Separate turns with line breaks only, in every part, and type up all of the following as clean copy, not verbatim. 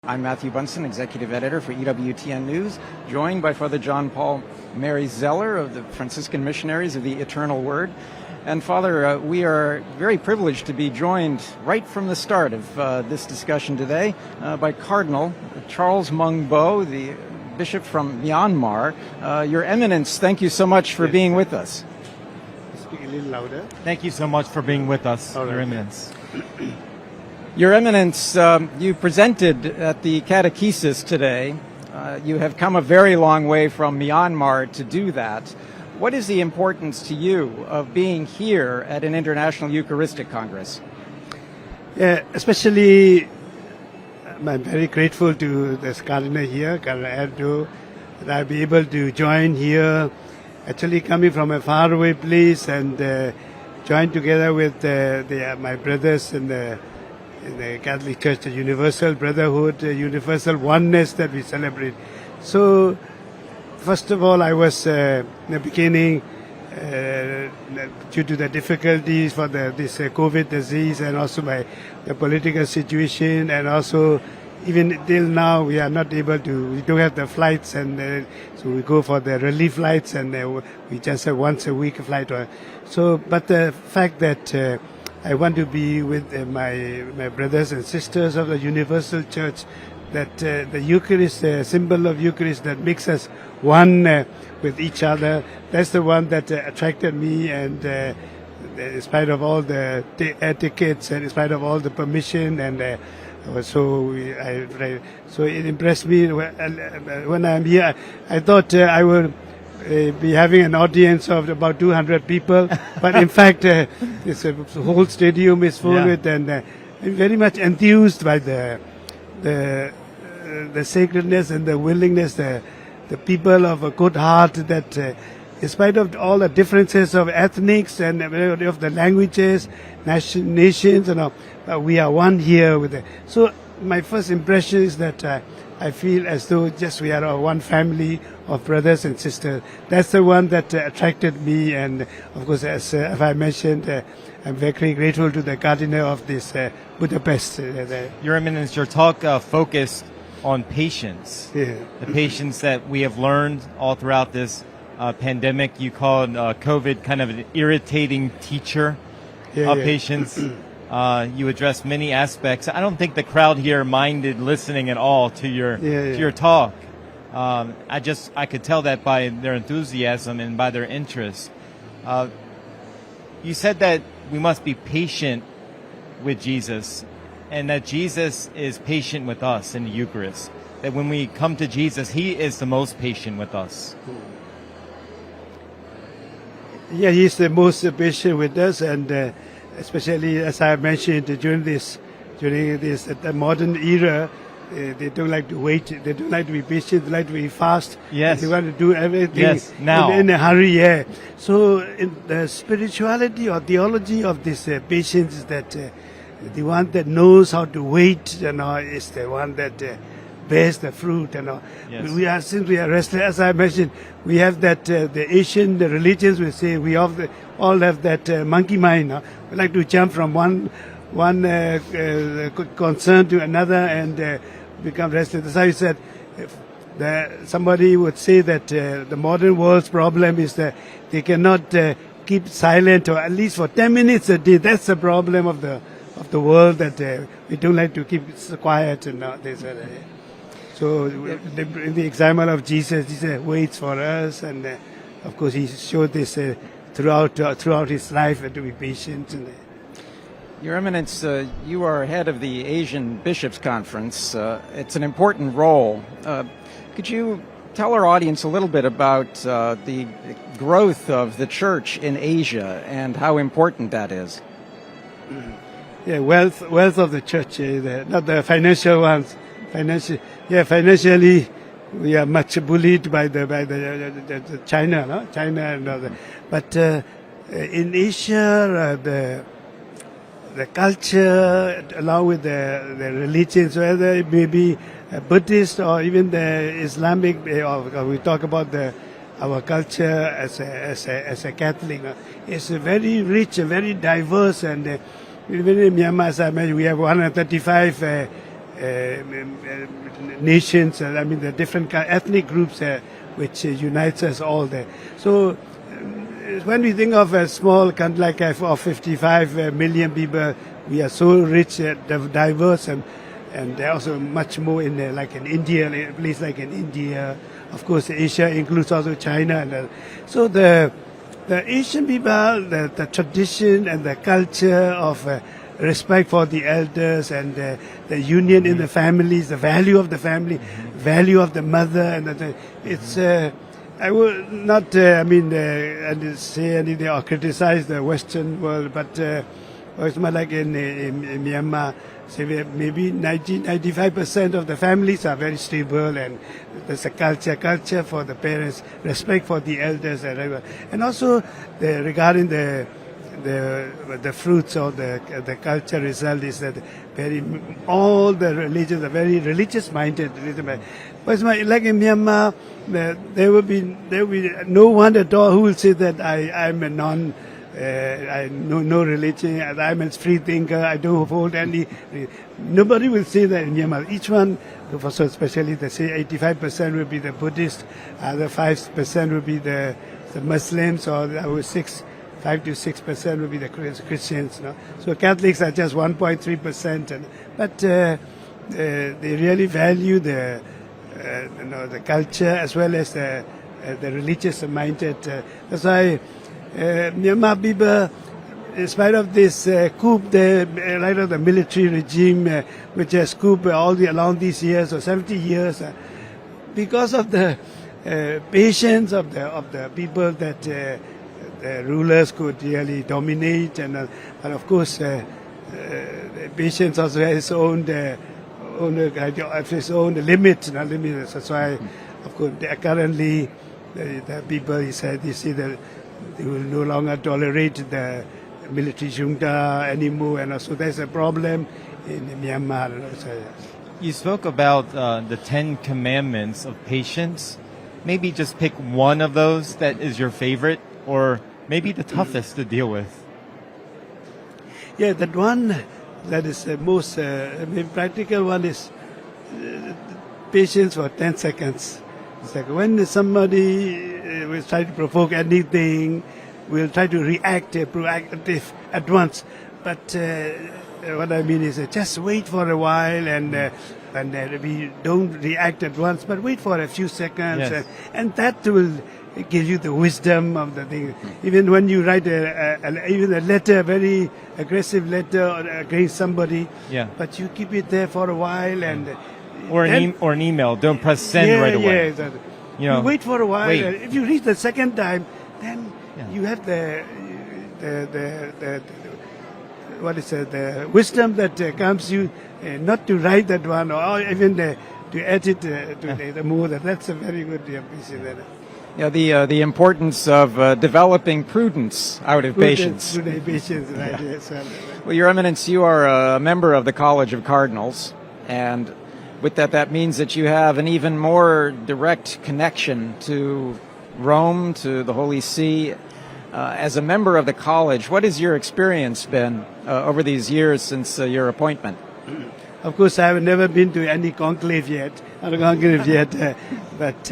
I'm Matthew Bunson, Executive Editor for EWTN News, joined by Father John Paul Mary Zeller of the Franciscan Missionaries of the Eternal Word. And Father, we are very privileged to be joined right from the start of this discussion today by Cardinal Charles Maung Bo, the Bishop from Myanmar. Your Eminence, thank you so much for being with us.
Speak a little louder.
Thank you so much for being with us,
All right.
Your Eminence.
Your Eminence, you presented at the catechesis today. You have come a very long way from Myanmar to do that. What is the importance to you of being here at an International Eucharistic Congress?
Yeah, especially I'm very grateful to this Cardinal here, Cardinal Bo, that I'll be able to join here, actually coming from a faraway place and join together with my brothers in the Catholic Church, the universal brotherhood, universal oneness that we celebrate. So, first of all, I was in the beginning, due to the difficulties for this COVID disease and also the political situation, and also even till now we are not able to, we don't have the flights, and so we go for the relief flights, and we just have once a week flight. So, but the fact that I want to be with my brothers and sisters of the Universal Church, that the Eucharist, the symbol of Eucharist that makes us one with each other, that's the one that attracted me, and in spite of all the etiquettes and in spite of all the permission, and so it impressed me when I'm here. I thought I would be having an audience of about 200 people, but in fact, this whole stadium is full with, and I'm very much enthused by the sacredness and the willingness, the people of a good heart that, in spite of all the differences of ethnics and of the languages, nations, we are one here with it. So my first impression is that I feel as though just we are one family of brothers and sisters. That's the one that attracted me, and of course, as I mentioned, I'm very grateful to the Cardinal of this Budapest.
Your Eminence, your talk focused on patience.
Yeah.
The patience that we have learned all throughout this pandemic. You called COVID kind of an irritating teacher of patience. You addressed many aspects. I don't think the crowd here minded listening at all to your talk. I could tell that by their enthusiasm and by their interest. You said that we must be patient with Jesus, and that Jesus is patient with us in the Eucharist. That when we come to Jesus, He is the most patient with us.
Yeah, He's the most patient with us, and especially as I mentioned during this the modern era, they don't like to wait. They don't like to be patient. They like to be fast.
Yes.
They want to do everything
now.
in a hurry. Yeah. So in the spirituality or theology of this patience is that the one that knows how to wait, is the one that bears the fruit.
Yes.
Since we are restless, as I mentioned, we have that the Asian religions will say we all have that monkey mind. We like to jump from one concern to another and become restless. That's how you said. Somebody would say that the modern world's problem is that they cannot keep silent, or at least for 10 minutes a day. That's the problem of the world, that we don't like to keep quiet and this. So in the example of Jesus waits for us, and of course He showed this throughout His life, to be patient.
Your Eminence, you are head of the Asian Bishops' Conference. It's an important role. Could you tell our audience a little bit about the growth of the Church in Asia and how important that is?
Yeah, wealth of the Church, not the financial ones. Financially, we are much bullied by the China, no? China and other. But in Asia, the culture, along with the religions, whether it may be Buddhist or even the Islamic, or we talk about our culture as a Catholic, it's very rich and very diverse. And even in Myanmar, as I mentioned, we have 135 nations. I mean, the different ethnic groups which unites us all there. So when we think of a small country like of 55 million people, we are so rich, diverse, and also much more in like in India, a place like in India. Of course, Asia includes also China. And so the Asian people, the tradition and the culture of respect for the elders and the union in the families, the value of the family, value of the mother, and it's. I will not, say anything or criticize the Western world, but it's more like in Myanmar, say maybe 95% of the families are very stable, and there's a culture for the parents, respect for the elders, and also regarding the fruits of the culture result is that all the religions are very religious minded. But like in Myanmar, there will be no one at all who will say that I'm a I know no religion, I'm a free thinker, I don't hold any. Nobody will say that in Myanmar. Each one, especially they say 85% will be the Buddhist, other 5% will be the Muslims, or 5 to 6% will be the Christians. No? So Catholics are just 1.3%, but they really value the culture as well as the religious minded. That's why Myanmar people, in spite of this coup, the military regime which has couped along these years, or 70 years, because of the patience of the people that the rulers could really dominate, and of course patience also has its own limits. That's why, of course, currently the people, he said, you see that they will no longer tolerate the military junta anymore, and also there's a problem in Myanmar.
You spoke about the 10 commandments of patience. Maybe just pick one of those that is your favorite, or maybe the toughest to deal with.
Yeah, that one that is the most practical one is patience for 10 seconds. It's like when somebody will try to provoke anything, we'll try to react proactive at once. But what I mean is just wait for a while, and we don't react at once, but wait for a few seconds,
yes.
and that will give you the wisdom of the thing. Even when you write even a letter, a very aggressive letter against somebody, but you keep it there for a while, and
or an email. Don't press send right away.
Yeah, exactly. You wait for a while. If you reach the second time, then you have the wisdom that comes you not to write that one, or even to add it to the more. That's a very good piece of that.
Yeah, the importance of developing prudence out of patience.
Patience, right? Yes.
Well, Your Eminence, you are a member of the College of Cardinals, and with that means that you have an even more direct connection to Rome, to the Holy See. As a member of the college, what has your experience been over these years since your appointment?
Of course, I have never been to any conclave yet, but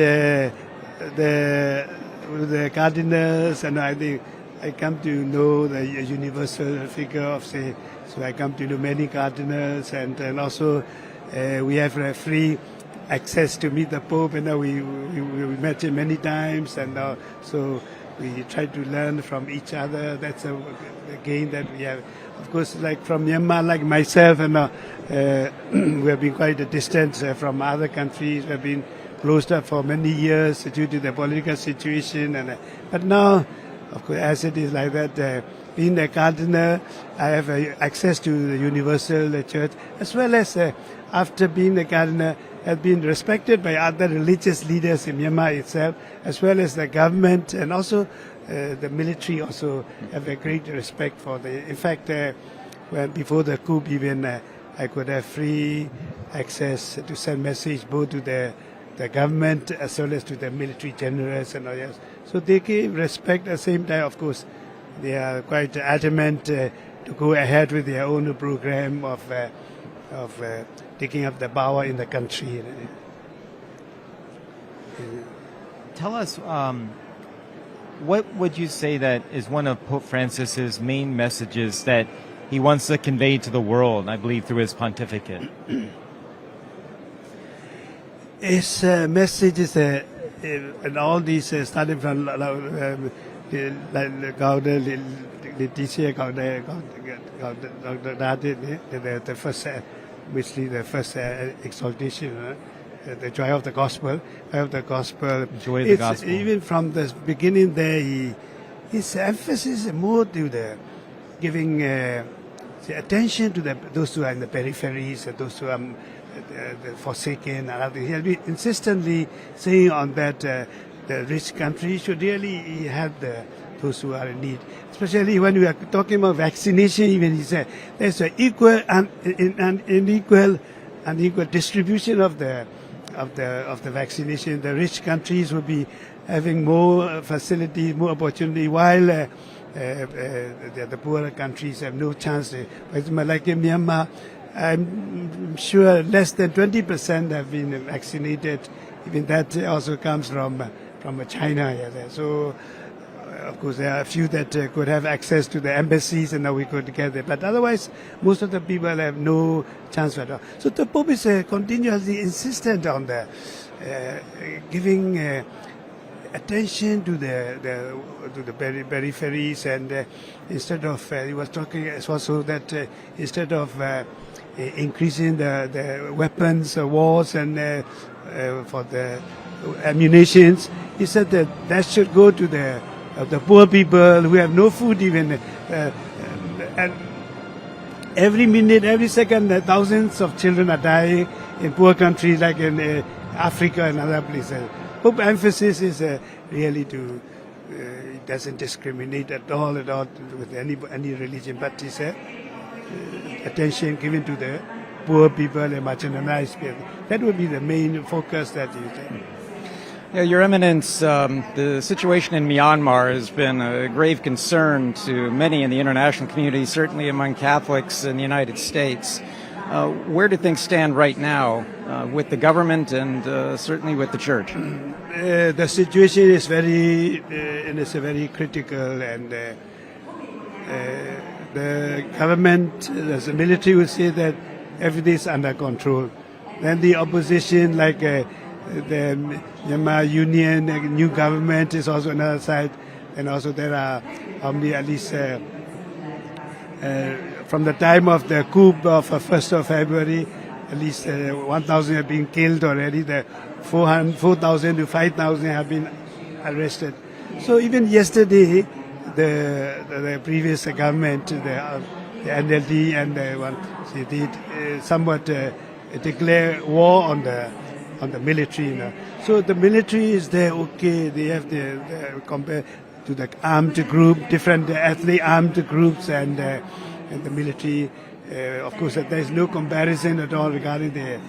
the cardinals, and I think I come to know the universal figure of, say, so I come to know many cardinals, and also we have free access to meet the Pope, and we met him many times, and so we try to learn from each other. That's a gain that we have. Of course, like from Myanmar, like myself, and we have been quite a distance from other countries. We have been closed up for many years due to the political situation, but now, of course, as it is like that, being a cardinal, I have access to the universal church, as well as after being a cardinal, have been respected by other religious leaders in Myanmar itself, as well as the government, and also the military also have a great respect for in fact, when before the coup even, I could have free access to send message both to the government as well as to the military generals and others. So they give respect at the same time. Of course, they are quite adamant to go ahead with their own program of taking up the power in the country.
Tell us, what would you say that is one of Pope Francis's main messages that he wants to convey to the world, I believe, through his pontificate?
His message is, and all these starting from the first, basically the first exaltation, the joy of the gospel, joy of the gospel. Even from the beginning there, his emphasis is more to the giving attention to those who are in the peripheries, those who are the forsaken, and other. He has been insistently saying on that the rich country should really help those who are in need. Especially when we are talking about vaccination, even he said there's an equal and unequal distribution of the vaccination. The rich countries will be having more facility, more opportunity, while the poorer countries have no chance. For example, like in Myanmar, I'm sure less than 20% have been vaccinated. Even that also comes from China. Yeah. So, of course, there are a few that could have access to the embassies, and now we could get it. But otherwise, most of the people have no chance at all. So the Pope is continuously insistent on the giving attention to the peripheries, and instead of he was talking also that instead of increasing the weapons wars and for the ammunitions, he said that should go to the poor people who have no food even. And every minute, every second, thousands of children are dying in poor countries like in Africa and other places. Pope emphasis is really to it doesn't discriminate at all with any religion, but it's attention given to the poor people and marginalized people. That would be the main focus that you say.
Yeah, Your Eminence, the situation in Myanmar has been a grave concern to many in the international community, certainly among Catholics in the United States. Where do things stand right now with the government and certainly with the Church?
The situation is very critical, and the government, the military, will say that everything is under control. Then the opposition, like the Myanmar Union, new government, is also another side, and also there are at least from the time of the coup of 1st of February, at least 1,000 have been killed already. The 4,000 to 5,000 have been arrested. So even yesterday, the previous government, the NLD and the one, they did somewhat declare war on the military. You know. So the military is there, okay. They have the compared to the armed group, different ethnic armed groups, and the military. Of course, there is no comparison at all regarding the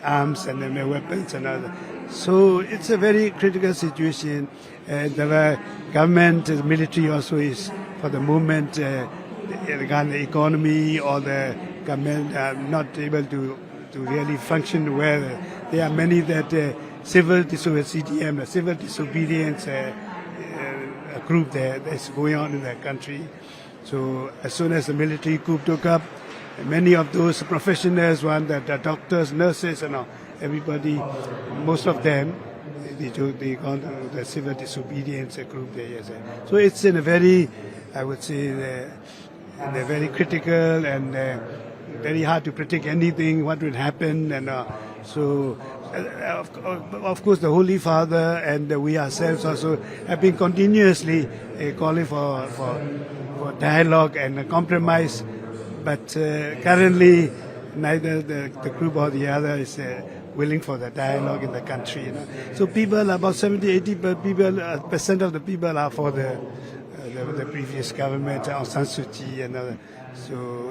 arms and the weapons and other. So it's a very critical situation. The government, the military also is for the moment regarding the economy, or the government are not able to really function well. There are many that civil disobedience, the civil disobedience group that's going on in the country. So as soon as the military coup took up, many of those professionals, the doctors, nurses, and all, everybody, most of them, they gone to the civil disobedience group there. Yes. So it's in a very, I would say, in a very critical and very hard to predict anything, what will happen, and so. Of course, the Holy Father and we ourselves also have been continuously calling for dialogue and compromise, but currently neither the group or the other is willing for the dialogue in the country. You know. So people, about 70-80% of the people are for the previous government, Aung San Suu Kyi, and other. So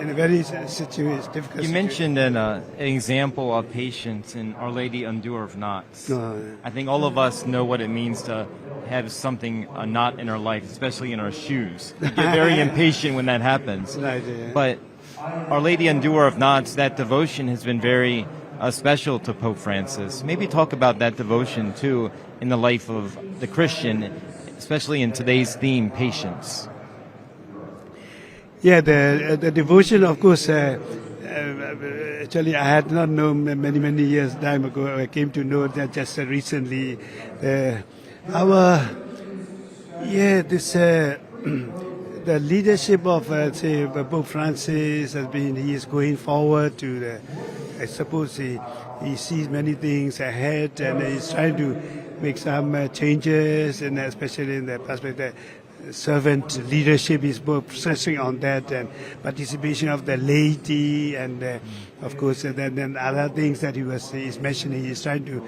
in a very difficult situation.
You mentioned an example of patience in Our Lady Undoer of Knots. I think all of us know what it means to have something, a knot in our life, especially in our shoes. We get very impatient when that happens.
Right, yeah.
But Our Lady and Doer of Knots, that devotion has been very special to Pope Francis. Maybe talk about that devotion, too, in the life of the Christian, especially in today's theme, patience.
Yeah, the devotion, of course, actually I had not known many years time ago. I came to know that just recently. The leadership of, say, Pope Francis he is going forward to I suppose he sees many things ahead and he's trying to make some changes, and especially in the perspective servant leadership is more stressing on that, and participation of the laity, and of course then other things that he's mentioning. He's trying to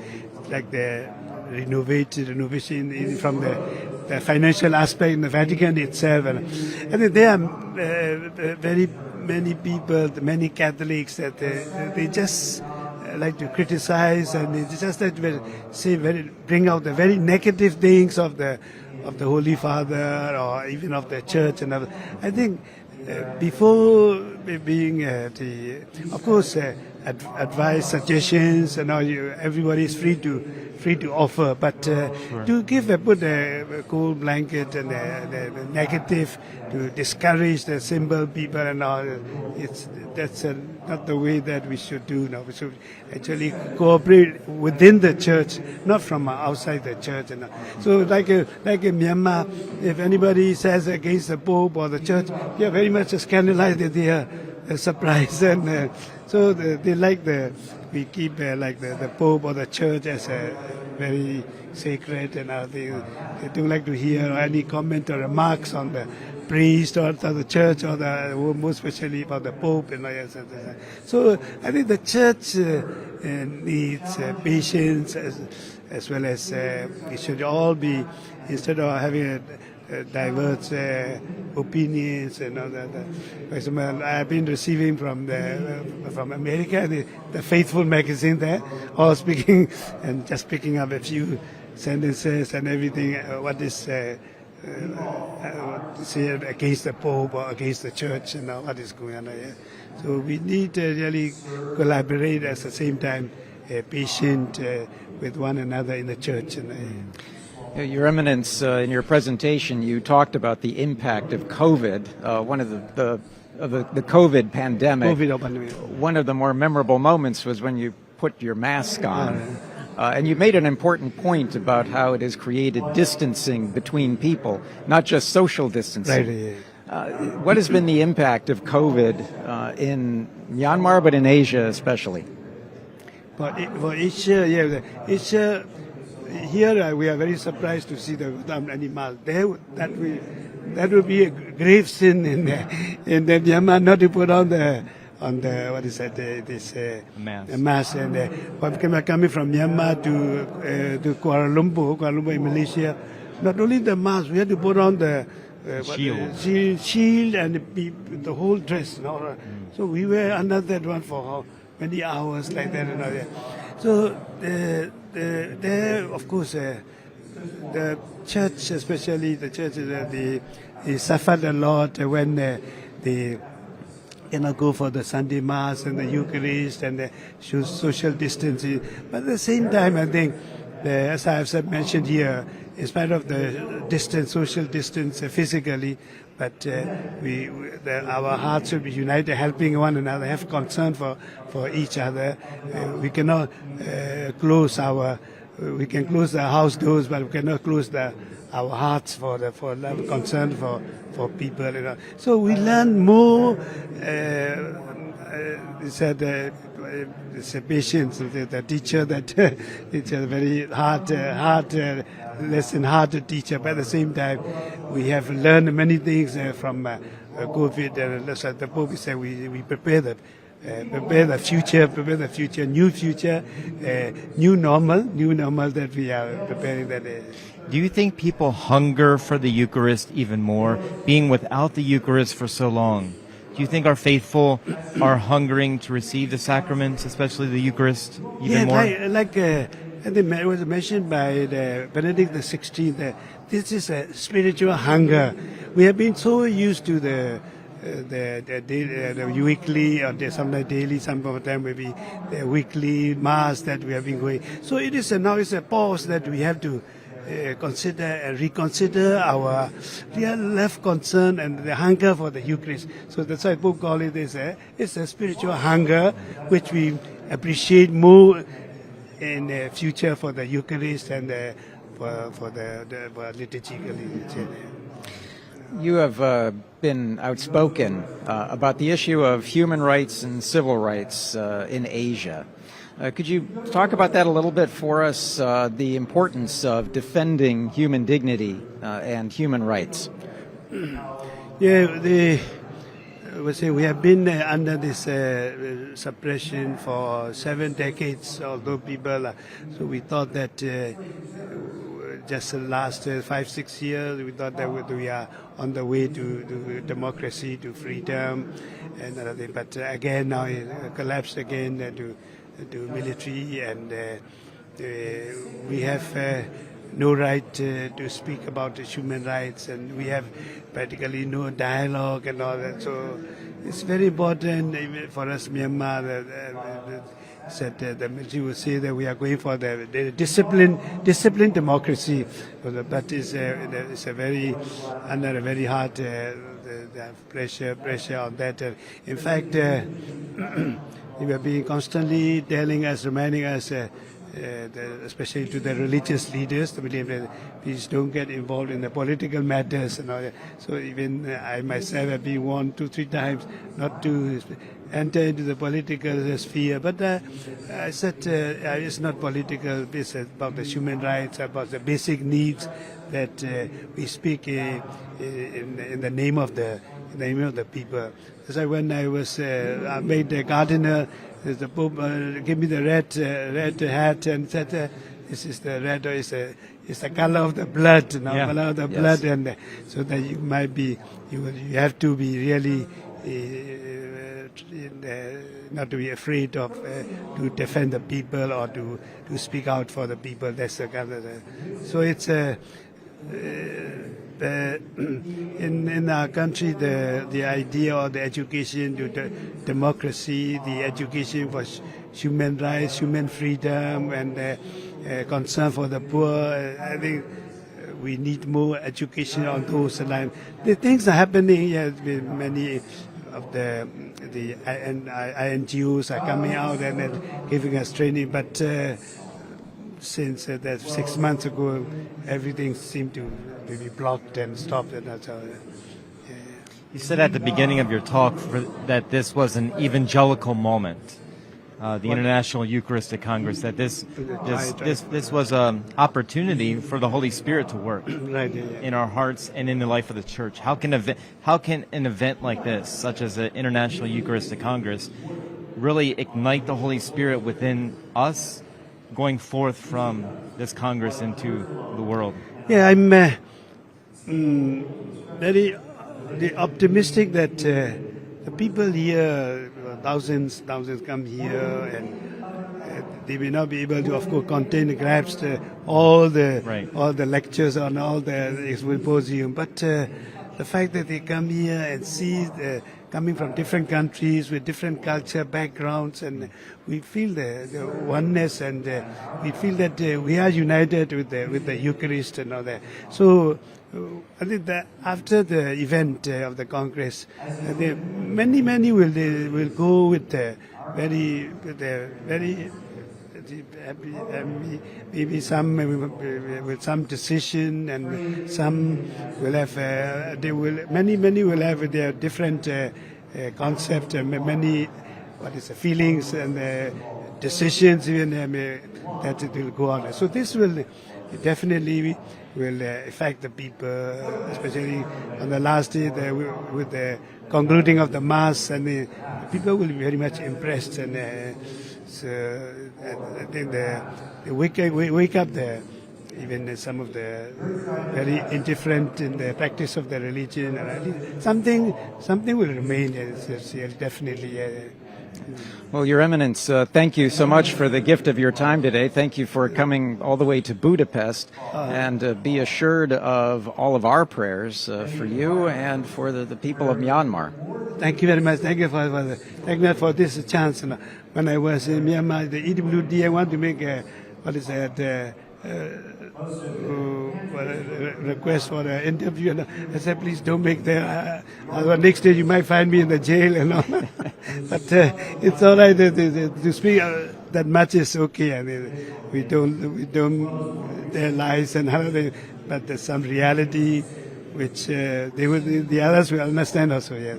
like the renovation from the financial aspect in the Vatican itself, and I think there are very many people, many Catholics that they just like to criticize, and they just like to bring out the very negative things of the Holy Father or even of the Church. And I think before being of course advice, suggestions, and all, everybody is free to offer, but to put a cold blanket and the negative to discourage the simple people and all, that's not the way that we should do now. We should actually cooperate within the church, not from outside the church. And so like in Myanmar, if anybody says against the Pope or the church, they are very much scandalized that they are surprised, and so they like we keep like the Pope or the church as a very sacred, and they don't like to hear any comment or remarks on the priest or the church, or most especially about the Pope. And so I think the church needs patience as well as it should all be, instead of having diverse opinions and all that. For example, I've been receiving from America the Faithful magazine there, all speaking and just picking up a few sentences and everything. What is say against the Pope or against the Church, and what is going on here. So we need to really collaborate at the same time, patient with one another in the Church.
Your Eminence, in your presentation, you talked about the impact of COVID, one of the COVID pandemic. One of the more memorable moments was when you put your mask on. And you made an important point about how it has created distancing between people, not just social distancing.
Right.
What has been the impact of COVID in Myanmar, but in Asia especially?
For Asia, Asia. Here we are very surprised to see the animals. That would be a grave sin in Myanmar not to put on the what is that this mask. And coming from Myanmar to Kuala Lumpur in Malaysia, not only the mask, we had to put on the shield and the whole dress. So we were under that one for many hours like that and all that. So there, of course, the church, especially the churches, they suffered a lot when they go for the Sunday Mass and the Eucharist and the social distancing. But at the same time, I think, as I have mentioned here, in spite of the distance, social distance physically, but our hearts should be united, helping one another, have concern for each other. We cannot we can close the house doors, but we cannot close our hearts for love, concern for people. So we learn more. Patience. The teacher it's a very hard lesson, hard to teach. But at the same time, we have learned many things from COVID. And the Pope said we prepare the future, new normal that we are preparing.
Do you think people hunger for the Eucharist even more, being without the Eucharist for so long? Do you think our faithful are hungering to receive the sacraments, especially the Eucharist, even more?
I think it was mentioned by Benedict XVI that this is a spiritual hunger. We have been so used to the the weekly or sometimes daily, some of them maybe the weekly mass that we have been going. So it is now it's a pause that we have to consider and reconsider our real love, concern, and the hunger for the Eucharist. So that's why Pope call it it's a spiritual hunger which we appreciate more in the future for the Eucharist and for the liturgical.
You have been outspoken about the issue of human rights and civil rights in Asia. Could you talk about that a little bit for us, the importance of defending human dignity and human rights?
Yeah, we have been under this suppression for 7 decades, although people, so we thought that just the last 5-6 years, we thought that we are on the way to democracy, to freedom, and other things. But again, now it collapsed again to military, and we have no right to speak about the human rights, and we have practically no dialogue and all that. So it's very important for us, Myanmar, that the military will say that we are going for the disciplined democracy, but it's a very under a very hard pressure on that. In fact, they were being constantly telling us, reminding us, especially to the religious leaders, to believe that please don't get involved in the political matters and all that. So even I myself have been warned 2-3 times not to enter into the political sphere. But I said it's not political. It's about the human rights, about the basic needs that we speak in the name of the people. So when I was made the cardinal, the Pope gave me the red hat and said, "This is the red, it's the color of the blood, color of the blood, and so that you might be, you have to be really not to be afraid of to defend the people or to speak out for the people." That's the color. So it's in our country, the idea of the education to democracy, the education for human rights, human freedom, and concern for the poor. I think we need more education on those lines. The things are happening. With many of the INGOs are coming out and giving us training, but since that 6 months ago, everything seemed to be blocked and stopped, and that's how.
You said at the beginning of your talk that this was an evangelical moment, the International Eucharistic Congress. That this was an opportunity for the Holy Spirit to work in our hearts and in the life of the Church. How can an event like this, such as the International Eucharistic Congress, really ignite the Holy Spirit within us, going forth from this Congress into the world?
Yeah, I'm very optimistic that the people here, thousands come here, and they may not be able to, of course, grasp all the lectures on all the symposium, but the fact that they come here and see coming from different countries with different culture backgrounds, and we feel the oneness, and we feel that we are united with the Eucharist and all that. So I think that after the event of the Congress, many will go with the very maybe some with some decision, and some will have many will have their different concept, many feelings and decisions even that it will go on. So this will definitely will affect the people, especially on the last day with the concluding of the Mass, and the people will be very much impressed, and so I think they wake up even some of the very indifferent in the practice of the religion, and something will remain. It's definitely.
Well, Your Eminence, thank you so much for the gift of your time today. Thank you for coming all the way to Budapest, and be assured of all of our prayers for you and for the people of Myanmar.
Thank you very much. Thank you for this chance. When I was in Myanmar, the EWTN, I want to make a request for an interview, and I said, please don't make that. Next day you might find me in the jail, But it's all right to speak. That much is okay. I mean, we don't tell lies and everything, but there's some reality which the others will understand also. Yeah.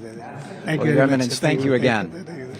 Thank you,
Your Eminence. Thank you again.